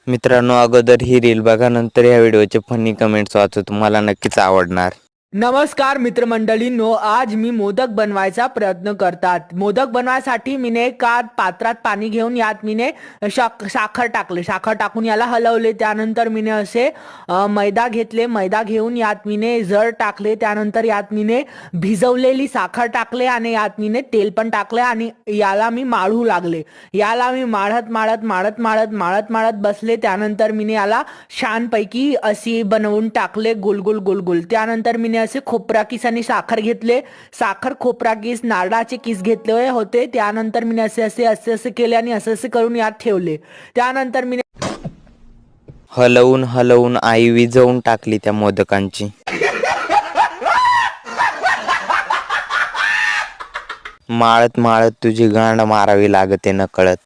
मित्रांनो, अगोदर ही रील बघा, नंतर या व्हिडिओचे फनी कमेंट्स वाचू, तुम्हाला नक्कीच आवडणार. नमस्कार मित्रमंडळींनो, आज मी मोदक बनवायचा प्रयत्न करतात. मोदक बनवायसाठी मीने एका पात्रात पाणी घेऊन यात मीने साखर टाकले. साखर टाकून याला हलवले. त्यानंतर मीने असे मैदा घेतले. मैदा घेऊन यात मीने जळ टाकले. त्यानंतर यात मीने भिजवलेली साखर टाकले आणि यात मीने तेल पण टाकले आणि याला मी माळू लागले. याला मी माळत बसले. त्यानंतर मीने याला छानपैकी अशी बनवून टाकले गोल गोल गोल गोल. त्यानंतर मीने असे खोबरा किस आणि साखर घेतले. साखर, खोबरा किस, नारळाचे किस घेतले होते. त्यानंतर मीने असे केले आणि असे करून यात ठेवले. त्यानंतर मीने हलवून हलवून आई विझवून टाकली त्या मोदकांची. माळत माळत तुझी गांड मारावी लागते नकळत.